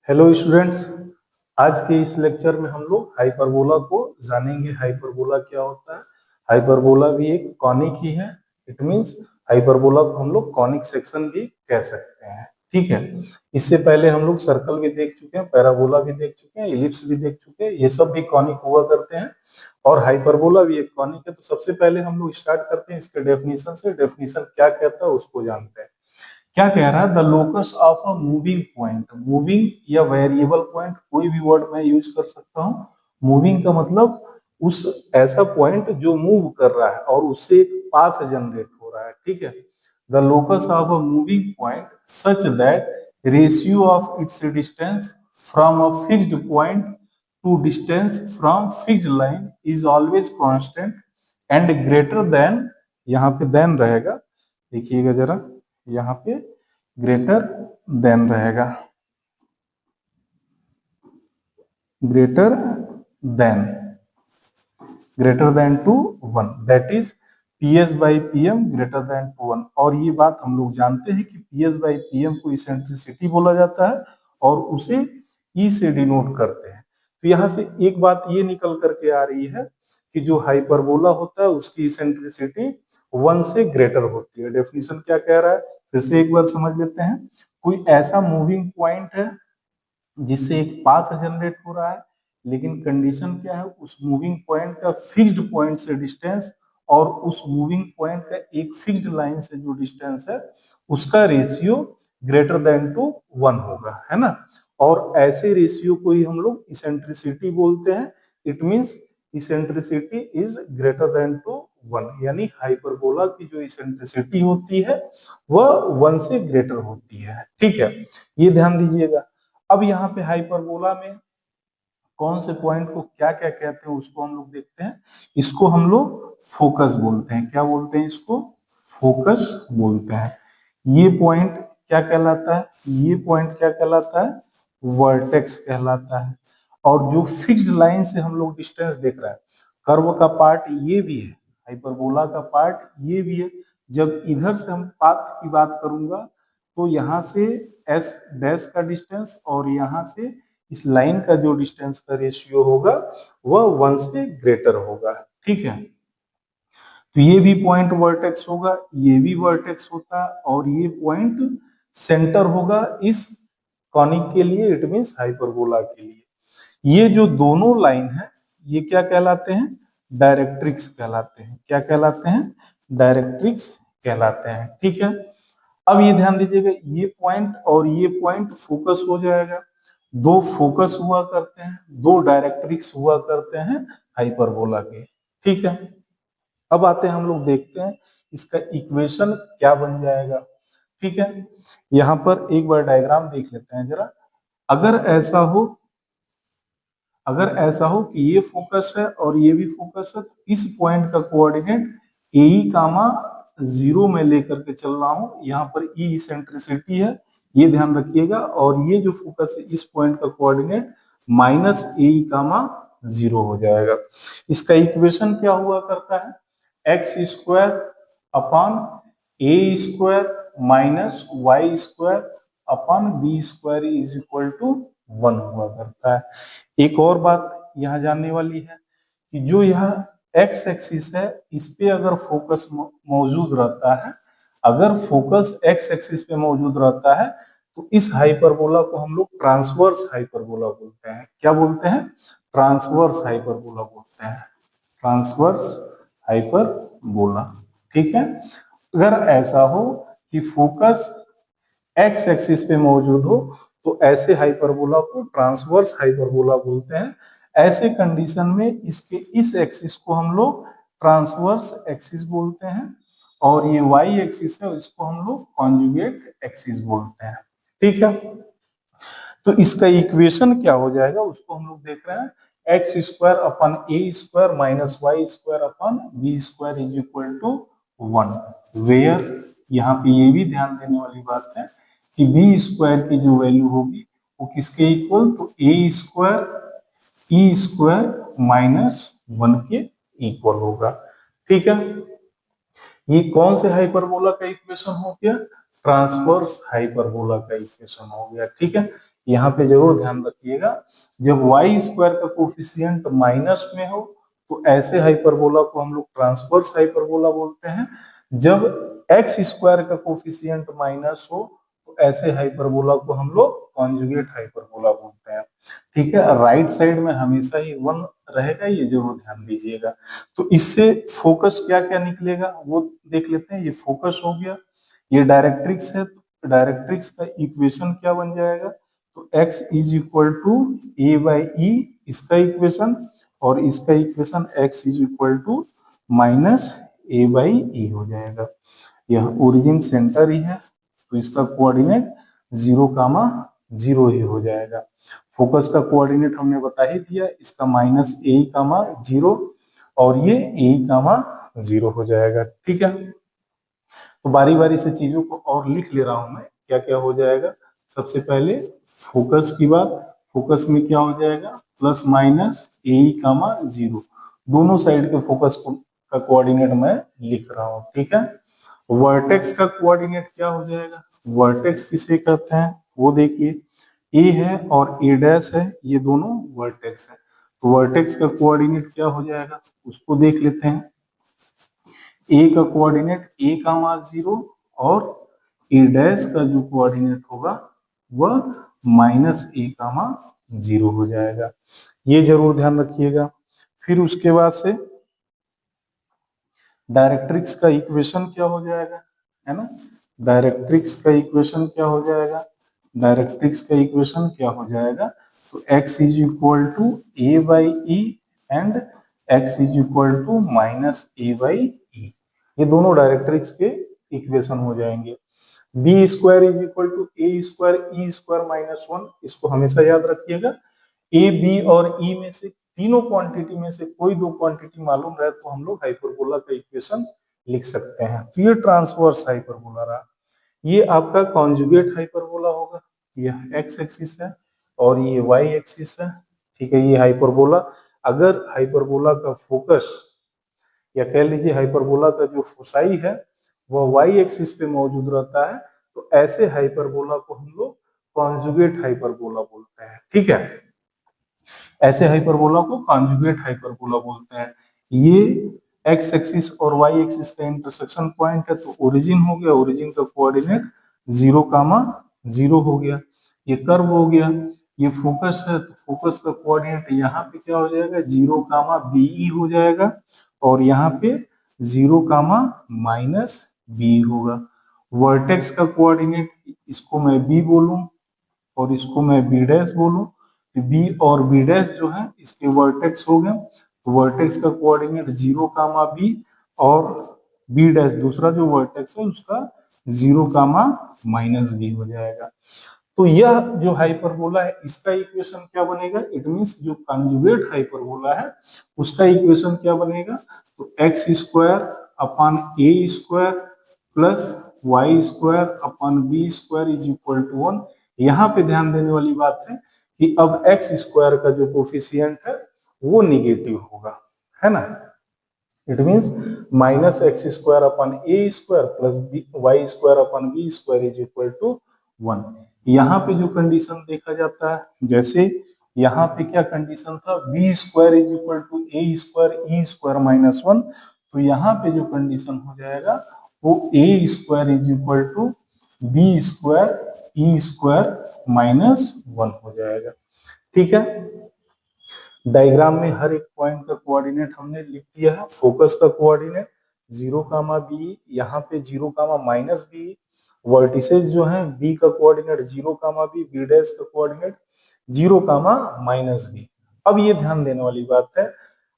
Hello students. आज के इस लेक्चर में हम लोग हाइपरबोला को जानेंगे। हाइपरबोला क्या होता है? हाइपरबोला भी एक कॉनिक ही है। इट मींस हाइपरबोला को हम लोग कॉनिक सेक्शन भी कह सकते हैं। ठीक है। इससे पहले हम लोग सर्कल भी देख चुके हैं, पैराबोला भी देख चुके हैं, इलिप्स भी देख चुके हैं। ये सब भी कॉनिक हुआ करते हैं और हाइपरबोला भी एक कॉनिक है। तो सबसे पहले हम लोग स्टार्ट करते हैं इसके डेफिनेशन से। डेफिनेशन क्या कहता है उसको जानते हैं। क्या कह रहा है? The locus of a moving point. Moving या वेरिएबल पॉइंट, कोई भी वर्ड मैं यूज कर सकता हूँ। मूविंग का मतलब उस ऐसा पॉइंट जो मूव कर रहा है और उससे एक पाथ जनरेट हो रहा है। ठीक है। The locus of a moving point such that ratio of its distance from a fixed point to distance from fixed line is always constant and greater than, यहाँ पे देन रहेगा, देखिएगा जरा, यहाँ पे ग्रेटर देन रहेगा, greater than, greater than to 1, that is p s by p m greater than to 1। और ये बात हम लोग जानते हैं कि p s by p M को इसेंट्रिसिटी बोला जाता है और उसे ई से डिनोट करते हैं। तो यहाँ से एक बात ये निकल करके आ रही है कि जो हाइपरबोला होता है उसकी इसेंट्रिसिटी 1 से ग्रेटर होती है। डेफिनेशन क्या कह रहा है फिर से एक बार समझ लेते हैं। कोई ऐसा मूविंग पॉइंट है जिससे एक पाथ जनरेट हो रहा है, लेकिन कंडीशन क्या है? उस मूविंग पॉइंट का फिक्स्ड पॉइंट से डिस्टेंस और उस मूविंग पॉइंट का एक फिक्स्ड लाइन से जो डिस्टेंस है उसका रेशियो ग्रेटर देन टू 1 होगा, है ना। और ऐसे रेशियो को ही हम लोग इसेंट्रिसिटी बोलते हैं। It means eccentricity is greater than to 1, यानी हाइपरबोला की जो इसेंट्रिसिटी होती है वह 1 से ग्रेटर होती है। ठीक है, ये ध्यान दीजिएगा। अब यहाँ पे हाइपरबोला में कौन से पॉइंट को क्या क्या कहते हैं उसको हम लोग देखते हैं। इसको हम लोग फोकस बोलते हैं। क्या बोलते हैं इसको? फोकस बोलते हैं। ये पॉइंट क्या कहलाता है? ये पॉइंट क्या कहलाता है? वर्टेक्स कहलाता है। और जो फिक्स्ड लाइन से हम लोग डिस्टेंस देख रहे हैं, कर्व का पार्ट ये भी है, हाइपरबोला का पार्ट ये भी है। जब इधर से हम पाथ की बात करूंगा तो यहाँ से एस डैश का डिस्टेंस और यहाँ से इस लाइन का जो डिस्टेंस का रेशियो होगा वह 1 से ग्रेटर होगा। ठीक है। तो ये भी पॉइंट वर्टेक्स होगा, ये भी वर्टेक्स होता, और ये पॉइंट सेंटर होगा इस कॉनिक के लिए, इट मींस हाइपरबोला के लिए। ये जो दोनों लाइन है ये क्या कहलाते हैं? डायरेक्ट्रिक्स कहलाते हैं। क्या कहलाते हैं? डायरेक्ट्रिक्स कहलाते हैं। ठीक है। अब ये ध्यान दीजिएगा, ये पॉइंट और ये पॉइंट फोकस हो जाएगा। दो फोकस हुआ करते हैं, दो डायरेक्ट्रिक्स हुआ करते हैं हाइपरबोला के। ठीक है। अब आते हैं हम लोग देखते हैं इसका इक्वेशन क्या बन जाएगा। ठीक है। यहाँ पर एक बार डायग्राम देख लेते हैं जरा। अगर ऐसा हो, अगर ऐसा हो कि ये फोकस है और ये भी फोकस है, तो इस पॉइंट का कोऑर्डिनेट ए कामा 0 में लेकर के चल रहा हूं। यहाँ पर ई सेंट्रिसिटी है, ये ध्यान रखिएगा। और ये जो फोकस है इस पॉइंट का कोऑर्डिनेट माइनस ए कामा 0 हो जाएगा। इसका इक्वेशन क्या हुआ करता है? X square upon a square minus y square upon b square is equal to 1 हुआ करता है। एक और बात यहाँ जानने वाली है कि जो यह एक्स एक्सिस है इस पे अगर फोकस मौजूद रहता है, अगर फोकस एक्स एक्सिस पे मौजूद रहता है तो इस हाइपरबोला को हम लोग ट्रांसवर्स हाइपरबोला बोलते हैं। क्या बोलते हैं? ट्रांसवर्स हाइपरबोला बोलते हैं। Transverse hyperbola. ठीक है। अगर ऐसा हो कि फोकस एक्स एक्सिस पे मौजूद हो तो ऐसे हाइपरबोला को ट्रांसवर्स हाइपरबोला बोलते हैं। ऐसे कंडीशन में इसके इस एक्सिस को हम लोग ट्रांसवर्स एक्सिस बोलते हैं और ये वाई एक्सिस है इसको हम लोग कॉन्जुगेट एक्सिस बोलते हैं। ठीक है। तो इसका इक्वेशन क्या हो जाएगा उसको हम लोग देख रहे हैं। X square upon a square minus y square upon b square is equal to 1, वेयर यहाँ पे ये भी ध्यान देने वाली बात है कि बी स्क्वायर की जो वैल्यू होगी वो किसके इक्वल? तो ए स्क्वायर ई स्क्वायर माइनस 1 के इक्वल होगा। ठीक है। ये कौन से हाइपरबोला का इक्वेशन हो गया? ट्रांसवर्स हाइपरबोला का इक्वेशन हो गया। ठीक है। यहाँ पे जरूर ध्यान रखिएगा, जब वाई स्क्वायर का कोफिशिएंट माइनस में हो तो ऐसे हाइपरबोला को हम लोग ट्रांसवर्स हाइपरबोला बोलते हैं। जब एक्स स्क्वायर का कोफिशिएंट माइनस हो तो ऐसे हाइपरबोला को हम लोग कॉन्जुगेट हाइपरबोला बोलते हैं। ठीक है, राइट साइड में हमेशा ही 1 रहेगा, ये जरूर ध्यान दीजिएगा। तो इससे फोकस क्या क्या निकलेगा वो देख लेते हैं। ये फोकस हो गया, ये डायरेक्ट्रिक्स है, तो डायरेक्ट्रिक्स का इक्वेशन क्या बन जाएगा, तो x is equal to a by e, इसका इक्वेशन, और इसका equation x is equal to minus a by e हो जाएगा। यह ओरिजिन सेंटर ही है तो इसका कोऑर्डिनेट 0, 0 ही हो जाएगा। फोकस का कोऑर्डिनेट हमने बता ही दिया, इसका माइनस ए कामा 0 और ये ए कामा 0 हो जाएगा। ठीक है, तो बारी बारी से चीजों को और लिख ले रहा हूं मैं, क्या क्या हो जाएगा। सबसे पहले फोकस की बात, फोकस में क्या हो जाएगा, प्लस माइनस ए कामा 0, दोनों साइड के फोकस का कोऑर्डिनेट मैं लिख रहा हूँ। ठीक है, वर्टेक्स का कोऑर्डिनेट क्या हो जाएगा, वर्टेक्स किसे कहते हैं वो देखिए, ए है और ए डैश है, ये दोनों वर्टेक्स है। तो वर्टेक्स का कोऑर्डिनेट क्या हो जाएगा उसको देख लेते हैं। ए का कोऑर्डिनेट ए कामा 0 और ए डैश का जो कोऑर्डिनेट होगा वह माइनस ए कामा 0 हो जाएगा, ये जरूर ध्यान रखिएगा। फिर उसके बाद से डायरेक्ट्रिक्स का इक्वेशन क्या हो जाएगा, है ना, डायरेक्ट्रिक्स का इक्वेशन क्या हो जाएगा, डायरेक्ट्रिक्स का इक्वेशन क्या हो जाएगा, तो x is equal to a by e and x is equal to minus a by e, ये दोनों डायरेक्ट्रिक्स के इक्वेशन हो जाएंगे। B square is equal to a square e square minus 1, इसको हमेशा याद रखिएगा। ए बी और ई में से तीनों क्वांटिटी में से कोई दो क्वांटिटी मालूम रहे तो हम लोग हाइपरबोला का इक्वेशन लिख सकते हैं। तो ये ट्रांसवर्स हाइपरबोला रहा। ये आपका कॉन्जुगेट हाइपरबोला होगा, यह एक्स एक्सिस है और ये वाई एक्सिस है। ठीक है, ये हाइपरबोला, अगर हाइपरबोला का फोकस या कह लीजिए हाइपरबोला का जो फोसाई है वह वाई एक्सिस पे मौजूद रहता है तो ऐसे हाइपरबोला को हम लोग कॉन्जुगेट हाइपरबोला बोलते हैं। ठीक है, ऐसे हाइपरबोला को कॉन्जुगेट हाइपरबोला बोलते हैं। ये एक्स एक्सिस और वाई एक्सिस का इंटरसेक्शन पॉइंट है तो ओरिजिन हो गया, ओरिजिन का कोऑर्डिनेट 0, 0 हो गया। ये कर्व हो गया, ये फोकस है तो फोकस का कोऑर्डिनेट यहाँ पे क्या हो जाएगा, 0, बी हो जाएगा और यहाँ पे 0, बी होगा। वर्टेक्स का कोऑर्डिनेट, इसको मैं बी बोलूं और इसको मैं बी डैश बोलूं, तो बी और बी डैश जो है इसके वर्टेक्स हो गए। तो वर्टेक्स का कोऑर्डिनेट 0, बी और बी डैश दूसरा जो वर्टेक्स है उसका 0, बी हो जाएगा। तो यह जो हाइपरबोला है इसका इक्वेशन क्या बनेगा, इट मींस जो कॉन्जुगेट हाइपरबोला है उसका इक्वेशन क्या बनेगा, तो x square upon a square plus y square upon b square is equal to 1। यहाँ पे ध्यान देने वाली बात है कि अब एक्स स्क्वायर का जो कोफिशिएंट है वो निगेटिव होगा, है ना, it means minus x square upon a square plus y square upon b square is equal to 1। यहाँ पे जो कंडीशन देखा जाता है, जैसे यहाँ पे क्या कंडीशन था, b square is equal to a square e square minus 1, तो यहाँ पे जो कंडीशन हो जाएगा वो a square is equal to b square e square minus 1 हो जाएगा। ठीक है, डायग्राम में हर एक पॉइंट का कोऑर्डिनेट हमने लिख दिया है। फोकस का कोऑर्डिनेट 0, बी, यहाँ पे 0, बी, वर्टिसेस जो हैं बी का कोऑर्डिनेट 0, बी डैश का कोऑर्डिनेट 0, बी। अब ये ध्यान देने वाली बात है,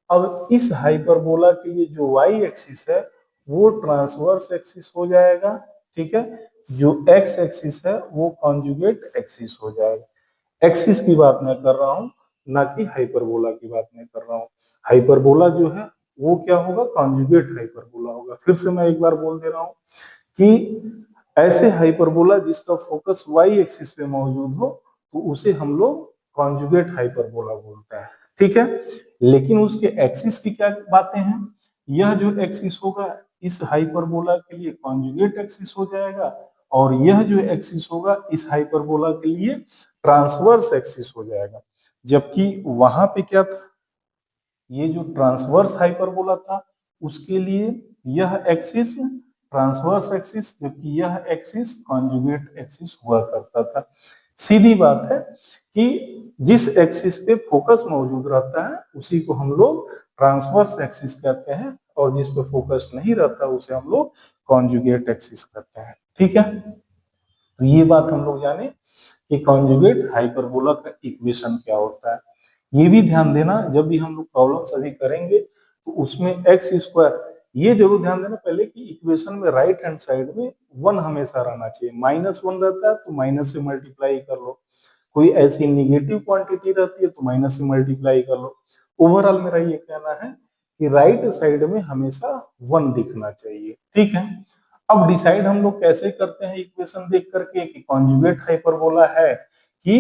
अब इस हाइपरबोला के लिए जो वाई एक्सिस है वो ट्रांसवर्स एक्सिस हो जाएगा। ठीक है, जो एक्स एक्सिस है वो कॉन्जुगेट एक्सिस हो जाएगा। एक्सिस की बात मैं कर रहा हूं, ना कि हाइपरबोला की बात मैं कर रहा हूं। हाइपरबोला जो है वो क्या होगा, कॉन्जुगेट हाइपरबोला होगा। फिर से मैं एक बार बोल दे रहा हूं कि ऐसे हाइपरबोला जिसका फोकस वाई एक्सिस पे मौजूद हो तो उसे हम लोग कॉन्जुगेट हाइपरबोला बोलते हैं। ठीक है, लेकिन उसके एक्सिस की क्या बातें हैं, यह जो एक्सिस होगा इस हाइपरबोला के लिए कॉन्जुगेट एक्सिस हो जाएगा और यह जो एक्सिस होगा इस हाइपरबोला के लिए ट्रांसवर्स एक्सिस हो जाएगा, जबकि वहां पे क्या था, ये जो ट्रांसवर्स हाइपरबोला था उसके लिए यह एक्सिस ट्रांसवर्स एक्सिस, जबकि यह एक्सिस कॉन्जुगेट एक्सिस हुआ करता था। सीधी बात है कि जिस एक्सिस पे फोकस मौजूद रहता है उसी को हम लोग ट्रांसवर्स एक्सिस कहते हैं, और जिस पे फोकस नहीं रहता उसे हम लोग कॉन्जुगेट एक्सिस कहते हैं। ठीक है, तो ये बात हम लोग जाने कि कॉन्जुगेट हाइपरबोला का इक्वेशन क्या होता है। ये भी ध्यान देना, जब भी हम लोग प्रॉब्लम अभी करेंगे तो उसमें एक्स स्क्वायर, ये जरूर ध्यान देना पहले कि इक्वेशन में राइट हैंड साइड में 1 हमेशा रहना चाहिए। -1 रहता है तो माइनस से मल्टीप्लाई कर लो, कोई ऐसी निगेटिव क्वांटिटी रहती है तो माइनस से मल्टीप्लाई कर लो। ओवरऑल मेरा ये कहना है कि राइट साइड में हमेशा 1 दिखना चाहिए। ठीक है, अब डिसाइड हम लोग कैसे करते हैं इक्वेशन देख करके कि कॉन्जुगेट हाइपरबोला है कि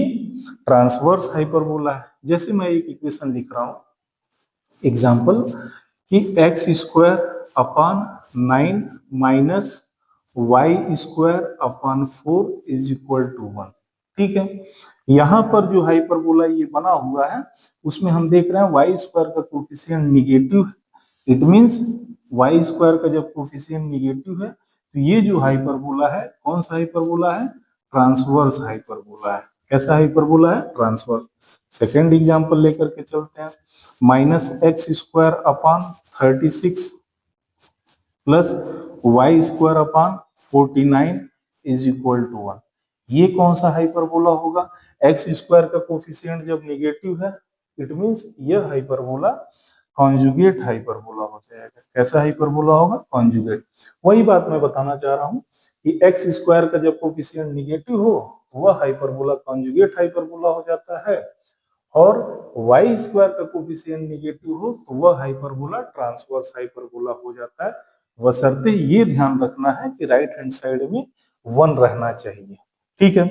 ट्रांसवर्स हाइपरबोला है। जैसे मैं एक इक्वेशन लिख रहा हूं एग्जांपल कि x square upon 9 minus y square upon 4 is equal to 1। ठीक है, यहाँ पर जो हाइपरबोला ये बना हुआ है उसमें हम देख रहे हैं वाई स्क्वायर का कोफिशिएंट निगेटिव है। इट मींस वाई स्क्वायर का जब कोफिशिएंट निगेटिव है तो ये जो हाइपरबोला है कौन सा हाइपरबोला है, ट्रांसवर्स हाइपरबोला है। कैसा हाइपरबोला है, ट्रांसवर्स। सेकेंड एग्जांपल लेकर के चलते हैं, minus x square upon 36 plus y square upon 49 is equal to 1। ये कौन सा हाइपरबोला होगा, एक्स स्क्वायर का कोफिशिएंट जब निगेटिव है इट मींस यह हाइपरबोला कॉन्जुगेट हाइपरबोला हो जाएगा। कैसा हाइपरबोला होगा, कॉन्जुगेट। वही बात मैं बताना चाह रहा हूं कि एक्स स्क्वायर का जब कोफिशिएंट निगेटिव हो वह हाइपरबोला कॉन्जुगेट हाइपरबोला हो जाता है, और वाई स्क्वायर का कोफिशिएंट निगेटिव हो तो वह हाइपरबोला ट्रांसवर्स हाइपरबोला हो जाता है। बशर्ते ये ध्यान रखना है कि राइट हैंड साइड में 1 रहना चाहिए। ठीक है,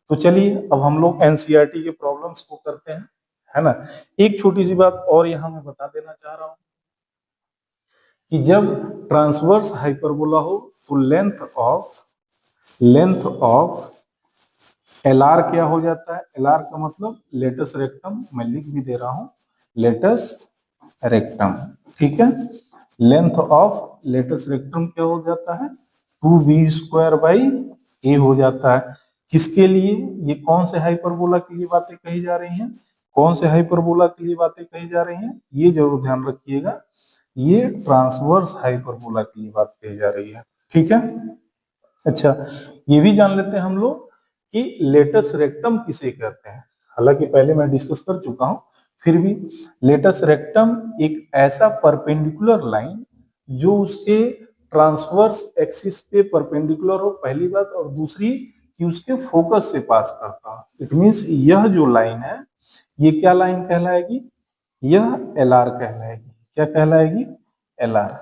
तो चलिए अब हम लोग एनसीईआरटी के प्रॉब्लम्स को करते हैं, है ना। एक छोटी सी बात और यहाँ मैं बता देना चाह रहा हूं कि जब ट्रांसवर्स हाइपरबोला हो तो लेंथ ऑफ एल आर क्या हो जाता है, एल आर का मतलब लेटस रेक्टम, मैं लिख भी दे रहा हूं लेटस रेक्टम। ठीक है, लेंथ ऑफ लेटस रेक्टम क्या हो जाता है, 2b² बाई ए हो जाता है। किसके लिए, ये कौन से हाइपरबोला के लिए बातें कही जा रही हैं, कौन से हाइपरबोला के लिए बातें कही जा रही हैं, ये जरूर ध्यान रखिएगा, ये ट्रांसवर्स हाइपरबोला के लिए बात कही जा रही है। ठीक है, अच्छा ये भी जान लेते हैं हम लोग कि लेटस रेक्टम किसे कहते हैं। हालांकि पहले मैं डिस्कस कर चुका हूं, फिर भी लेटस रेक्टम एक ऐसा परपेंडिकुलर लाइन जो उसके ट्रांसवर्स एक्सिस पे परपेंडिकुलर हो, पहली बात, और दूसरी कि उसके फोकस से पास करता हो। इट मींस यह जो लाइन है ये क्या लाइन कहलाएगी, यह एल आर कहलाएगी। क्या कहलाएगी, एल आर।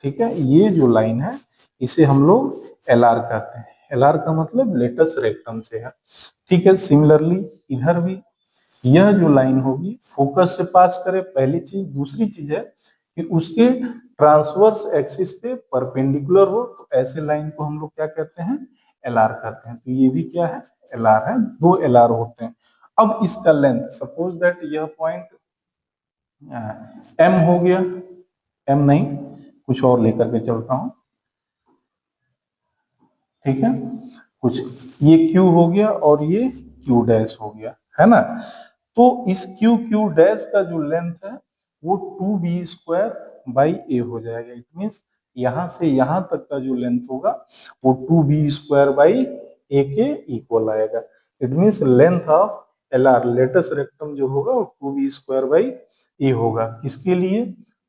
ठीक है, ये जो लाइन है इसे हम लोग एल आर कहते हैं। एल आर का मतलब लेटस रेक्टम से है। ठीक है, सिमिलरली इधर भी यह जो लाइन होगी फोकस से पास करे, पहली चीज। दूसरी चीज है कि उसके ट्रांसवर्स एक्सिस पे परपेंडिकुलर हो, तो ऐसे लाइन को हम लोग क्या कहते हैं, एल आर कहते हैं। तो ये भी क्या है, एल आर है। 2 एल आर होते हैं। अब इसका लेंथ, सपोज दैट यह पॉइंट एम हो गया, एम नहीं कुछ और लेकर के चलता हूं। ठीक है, कुछ ये क्यू हो गया और ये क्यू डैश हो गया, है ना। तो इस क्यू डैश का जो लेंथ है वो 2b² बाई ए हो जाएगा। इट मींस यहां से यहां तक का जो लेंथ होगा वो 2b² बाई ए के इक्वल आएगा। It means length of l r latus rectum जो होगा वो 2b² बाई ए होगा। किसके लिए,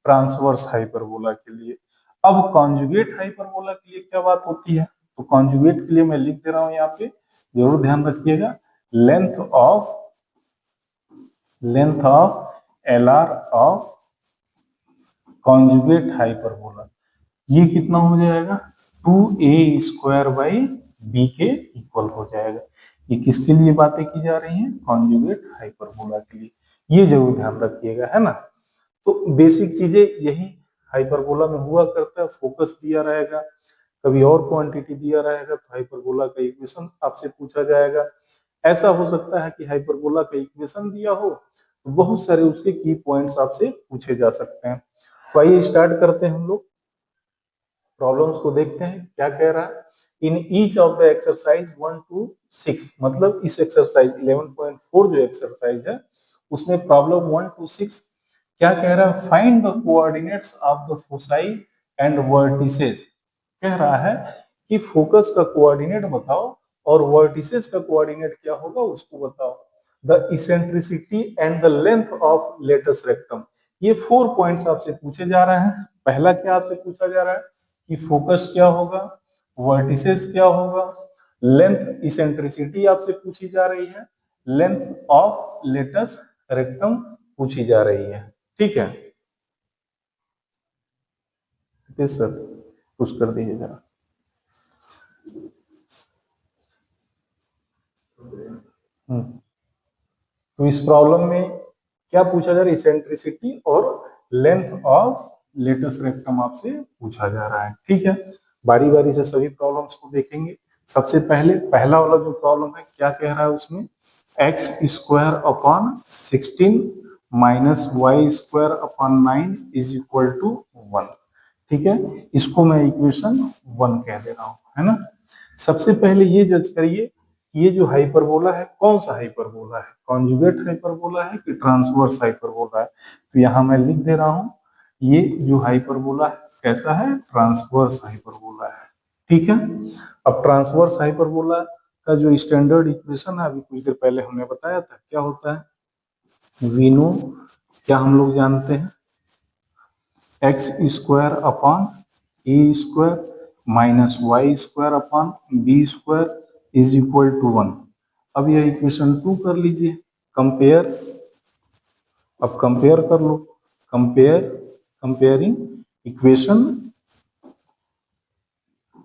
ट्रांसवर्स हाइपरबोला के लिए। अब कॉन्जुगेट हाइपरबोला के लिए क्या बात होती है, तो कॉन्जुगेट के लिए मैं लिख दे रहा हूं यहाँ पे, जरूर ध्यान रखिएगा, length of l are of conjugate hyperbola, ये कितना हो जाएगा, 2a² बाई बी के इक्वल हो जाएगा। ये किसके लिए बातें की जा रही हैं, कॉन्जुगेट हाइपरबोला के लिए। ये जरूर ध्यान रखिएगा, है ना। तो बेसिक चीजें यही हाइपरबोला में हुआ करता है, फोकस दिया रहेगा, कभी और क्वांटिटी दिया रहेगा तो हाइपरबोला का इक्वेशन आपसे पूछा जाएगा। ऐसा हो सकता है कि हाइपरबोला का इक्वेशन दिया हो तो बहुत सारे उसके की पॉइंट्स आपसे पूछे जा सकते हैं। तो आइए स्टार्ट करते हैं, हम लोग प्रॉब्लम्स को देखते हैं क्या कह रहा है। In each of the exercise 1 to 6, मतलब इस एक्सरसाइज 11.4 जो एक्सरसाइज है उसमें प्रॉब्लम 1 to 6 क्या कह रहा है, find the coordinates of the foci and vertices. कह रहा है कि फोकस का कोऑर्डिनेट बताओ और वर्टिसेस का कोऑर्डिनेट क्या होगा उसको बताओ। The eccentricity and the length of latus rectum, ये 4 पॉइंट्स आपसे पूछे जा रहे हैं। पहला क्या आपसे पूछा जा रहा है कि फोकस क्या होगा, वर्टिसेस क्या होगा, लेंथ इसेंट्रिसिटी आपसे पूछी जा रही है, लेंथ ऑफ लेटस रेक्टम पूछी जा रही है। ठीक है सर, कुछ कर दीजिए जरा। तो इस प्रॉब्लम में क्या पूछा जा रहा है, इसेंट्रिसिटी और लेंथ ऑफ लेटस रेक्टम आपसे पूछा जा रहा है। ठीक है, बारी बारी से सभी प्रॉब्लम्स को देखेंगे। सबसे पहले पहला वाला जो प्रॉब्लम है क्या कह रहा है उसमें, x square upon 16 minus y square upon 9 is equal to 1। ठीक है, इसको मैं इक्वेशन 1 कह दे रहा हूं, है ना। सबसे पहले ये जज करिए ये जो हाइपरबोला है कौन सा हाइपरबोला है, कॉन्जुगेट हाइपरबोला है कि ट्रांसवर्स हाइपरबोला है। तो यहाँ मैं लिख दे रहा हूँ ये जो हाइपरबोला है कैसा है, ट्रांसवर्स हाइपरबोला है। ठीक है, अब ट्रांसवर्स हाइपरबोला का जो स्टैंडर्ड इक्वेशन है अभी कुछ देर पहले हमने बताया था क्या होता है, वी नो, क्या हम लोग जानते हैं, x square upon a square minus y square upon b square is equal to 1। अब यह इक्वेशन 2 कर लीजिए, कंपेयर, अब कंपेयर कर लो, compare, comparing equation,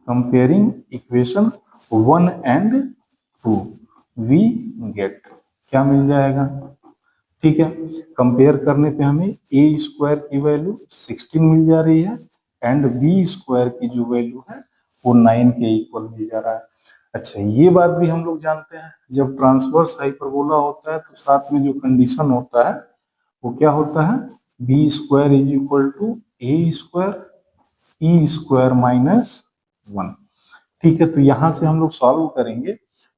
comparing equation 1 and 2 we get, क्या मिल जाएगा। ठीक है, कंपेयर करने पे हमें ए स्क्वायर की वैल्यू 16 मिल जा रही है एंड बी स्क्वायर की जो वैल्यू है वो 9 के इक्वल मिल जा रहा है। अच्छा, ये बात भी हम लोग जानते हैं जब ट्रांसवर्स हाइपरबोला होता है तो साथ में जो कंडीशन होता है वो क्या होता है, b square is equal to a square e square minus 1। ठीक है, तो यहां से हम लोग सॉल्व करेंगे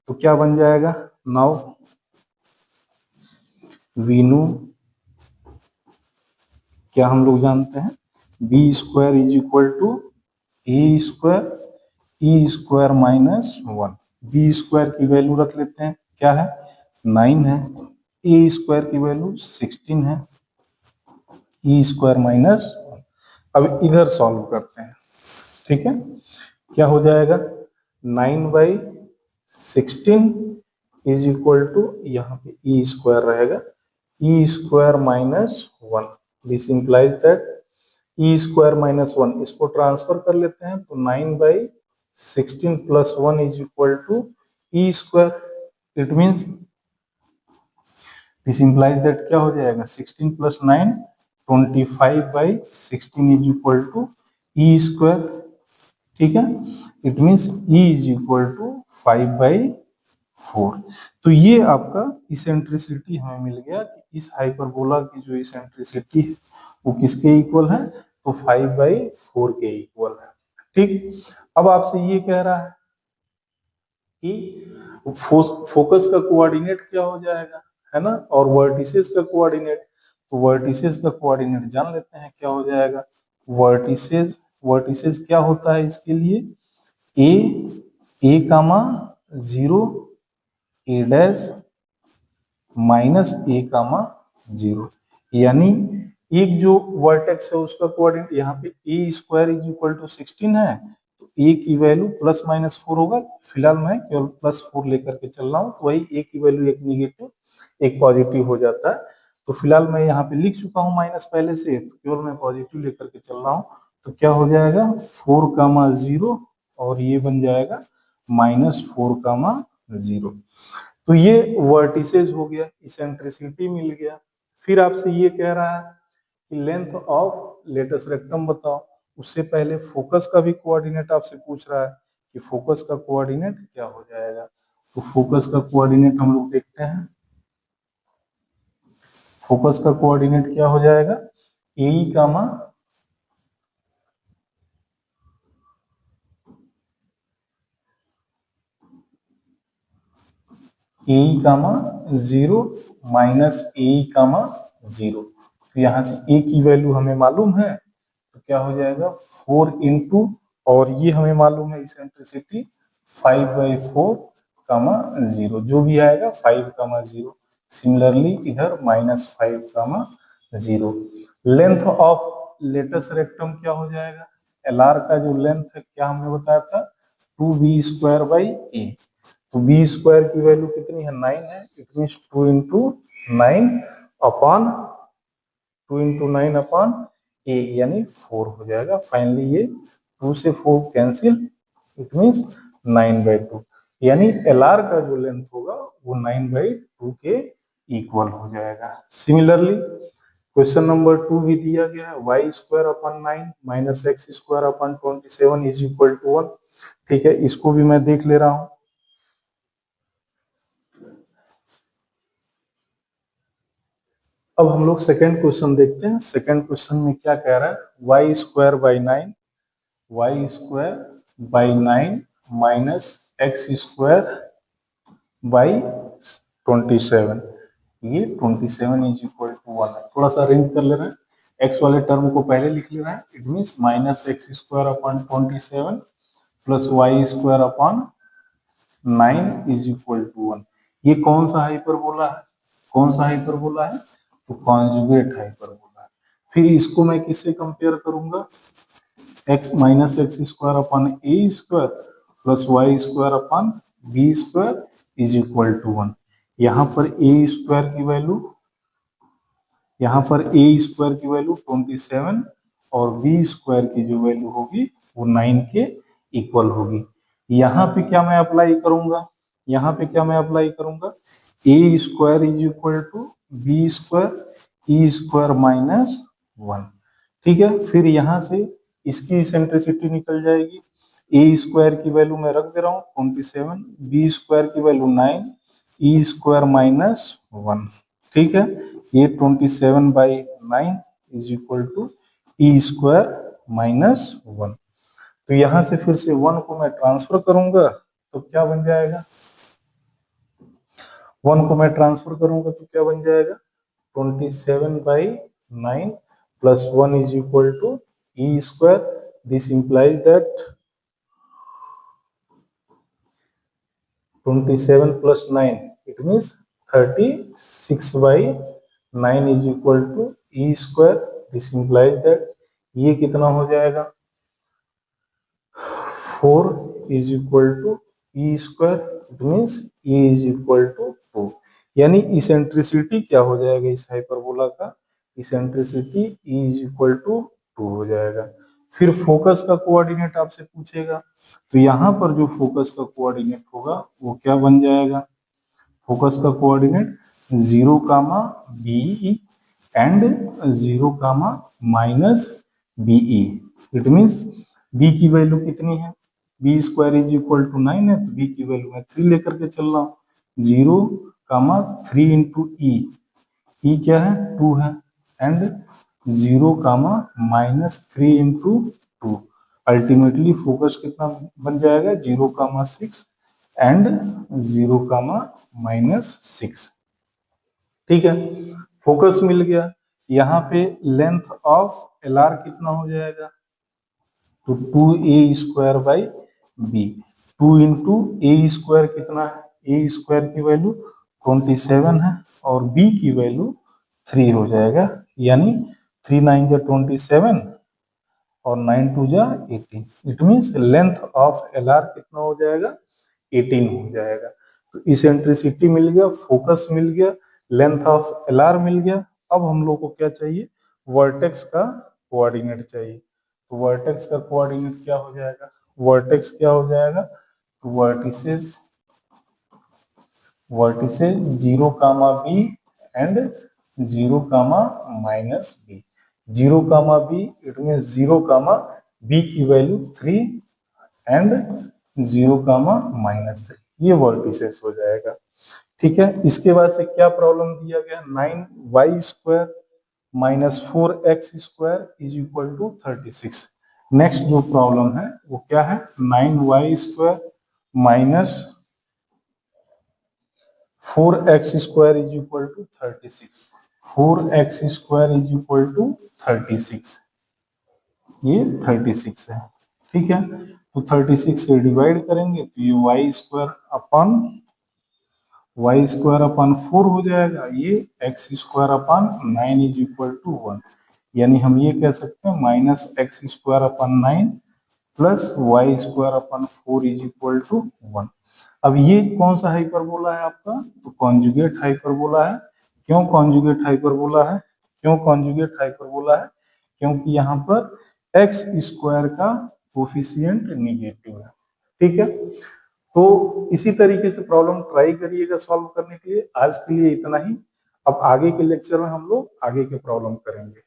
तो क्या बन जाएगा, नाउ वी नो, क्या हम लोग जानते हैं, b square is equal to a square e square minus 1। B square की वैल्यू रख लेते हैं, क्या है 9 है, ए स्क्वायर की वैल्यू 16 है, ई स्क्वायर माइनस 1। अब इधर सॉल्व करते हैं। ठीक है, क्या हो जाएगा, 9/16 इज इक्वल टू, यहाँ पे ई स्क्वायर रहेगा, e square minus 1। This implies that e square minus 1, इसको ट्रांसफर कर लेते हैं तो 9/16 plus 1 is equal to e square. It means this implies that क्या हो जाएगा, 16 plus 9 25/16 is equal to e square. ठीक है, it means e is equal to 5/4। तो ये आपका इसेंट्रिसिटी हमें मिल गया कि इस हाइपरबोला की जो इसेंट्रिसिटी है वो किसके इक्वल है, तो 5/4 के इक्वल है। ठीक, अब आपसे ये कह रहा है कि फोकस का कोऑर्डिनेट क्या हो जाएगा, है ना, और वर्टिसेस का कोऑर्डिनेट। तो वर्टिसेस का कोऑर्डिनेट जान लेते हैं क्या हो जाएगा, वर्टिसेस, वर्टिसेस क्या होता है इसके लिए, ए कामा 0 ए डैश माइनस ए कामा 0, यानी एक जो वर्टेक्स है उसका कोऑर्डिनेट यहाँ पे ए स्क्वायर इज इक्वल टू 16 है तो ए की वैल्यू प्लस माइनस 4 होगा। फिलहाल मैं केवल +4 लेकर के चल रहा हूँ तो वही ए की वैल्यू एक निगेटिव एक पॉजिटिव हो जाता है। तो फिलहाल मैं यहाँ पे लिख चुका हूँ माइनस पहले से, तो केवल मैं पॉजिटिव लेकर के चल रहा हूँ। तो क्या हो जाएगा 4,0 और ये बन जाएगा -4,0। तो ये वर्टिसेस हो गया, इसेंट्रिसिटी मिल गया। फिर आपसे ये कह रहा है कि लेंथ ऑफ लेटस रेक्टम बताओ। उससे पहले फोकस का भी कोऑर्डिनेट आपसे पूछ रहा है कि फोकस का कोऑर्डिनेट क्या हो जाएगा। तो फोकस का कोऑर्डिनेट हम लोग देखते हैं। फोकस का कोऑर्डिनेट क्या हो जाएगा, ए कामा ए कामा 0 माइनस ए कामा 0। तो यहाँ से ए की वैल्यू हमें मालूम है, तो क्या हो जाएगा 4 इंटू, और ये हमें मालूम है इसेंट्रिसिटी 5/4 कामा 0, जो भी आएगा 5 कामा 0। सिमिलरली इधर -5 कामा 0। लेंथ ऑफ लेटस रेक्टम क्या हो जाएगा, एल आर का जो लेंथ है क्या हमने बताया था 2b² ए। तो बी स्क्वायर की वैल्यू कितनी है 9 है, इट मीन्स 2 इंटू 9 अपॉन ए, यानी 4 हो जाएगा। फाइनली ये 2 से 4 कैंसिल, इट मीन्स 9/2, यानी एल आर का जो लेंथ होगा वो 9/2 के इक्वल हो जाएगा। सिमिलरली क्वेश्चन नंबर 2 भी दिया गया है, y² 9 - x² 27 is equal to 1। ठीक है, इसको भी मैं देख ले रहा हूं। अब हम लोग सेकेंड क्वेश्चन देखते हैं। सेकेंड क्वेश्चन में क्या कह रहा है, y² 9 माइनस x² 27, ये 27 इज इक्वल टू 1 है। थोड़ा सा अरेंज कर ले रहे हैं, x वाले टर्म को पहले लिख ले रहे हैं, it means -x² plus y² 9 is equal to 1। ये कौन सा हाइपरबोला है, कौन सा हाइपरबोला है, तो कॉन्जुगेट हाइपरबोला है। फिर इसको मैं किससे कंपेयर करूंगा, x -x² a² plus y² b² is equal to 1। यहाँ पर a² की वैल्यू, यहाँ पर a² की वैल्यू 27 और b² की जो वैल्यू होगी वो 9 के इक्वल होगी। यहाँ पे क्या मैं अप्लाई करूंगा, यहाँ पे क्या मैं अप्लाई करूंगा, a² is equal to b² e² -1। ठीक है, फिर यहाँ से इसकी इसेंट्रिसिटी निकल जाएगी, a² की वैल्यू मैं रख दे रहा हूँ 27, b² की वैल्यू 9, e² -1। ठीक है, ये 27/9 इज इक्वल टू e² -1। तो यहां से फिर से 1 को मैं ट्रांसफर करूंगा तो क्या बन जाएगा, 1 को मैं ट्रांसफर करूंगा तो क्या बन जाएगा 27/9 plus 1 is equal to e²। This implies that 27 plus 9 it means 36/9 is equal to e²। This implies that ये कितना हो जाएगा 4 is equal to e², it means e is equal to 2। यानी इसेंट्रिसिटी क्या हो जाएगा इस हाइपरबोला का, eccentricity e is equal to 2 हो जाएगा। फिर फोकस का कोऑर्डिनेट आपसे पूछेगा, तो यहाँ पर जो फोकस का कोऑर्डिनेट होगा वो क्या बन जाएगा, फोकस का coordinate 0 comma b and 0 comma -BE। It means b की वैल्यू कितनी है, b² इज इक्वल टू 9 है, तो b की वैल्यू मैं 3 लेकर के चल रहा हूँ, 0 कामा 3 इंटू ई क्या है 2 है, and 0 comma -3 into 2। Ultimately focus कितना बन जाएगा 0 कामा 6 एंड 0 कामा -6। ठीक है, फोकस मिल गया। यहाँ पे लेंथ ऑफ एल आर कितना हो जाएगा, तो 2a² / b, 2 इंटू a² कितना है, a² की वैल्यू 27 है और b की वैल्यू 3 हो जाएगा, यानी 3 9 जा 27 और 9 2 जा 18। It means length of l are कितना हो जाएगा 18 हो जाएगा। तो इसेंट्रिसिटी मिल गया, फोकस मिल गया, लेंथ ऑफ एल आर मिल गया। अब हम लोग को क्या चाहिए, वर्टेक्स का कोऑर्डिनेट चाहिए। तो वर्टेक्स का कोऑर्डिनेट क्या हो जाएगा, वर्टेक्स क्या हो जाएगा, तो vertices 0 comma b and 0 comma -b। 0 comma b it means 0 comma b की वैल्यू 3 एंड 0 कामा -3, ये वर्टिसेस हो जाएगा। ठीक है, इसके बाद से क्या प्रॉब्लम दिया गया, 9y² minus 4x² is equal to 36। Next जो प्रॉब्लम है वो क्या है, 9y² minus 4x² is equal to 36। 4x² is equal to 36, ये 36 है। ठीक है, तो 36 से डिवाइड करेंगे तो ये y² अपन 4 हो जाएगा, ये x² upon 9 is equal to 1। यानी हम ये कह सकते हैं -x² upon 9 plus y² upon 4 is equal to 1। अब ये कौन सा हाइपरबोला है आपका, तो कॉन्जुगेट हाइपरबोला है। क्यों कॉन्जुगेट हाइपरबोला है, क्यों कॉन्जुगेट हाइपरबोला है, क्योंकि यहाँ पर x² का कोफिशिएंट निगेटिव है। ठीक है, तो इसी तरीके से प्रॉब्लम ट्राई करिएगा सॉल्व करने के लिए। आज के लिए इतना ही, अब आगे के लेक्चर में हम लोग आगे के प्रॉब्लम करेंगे।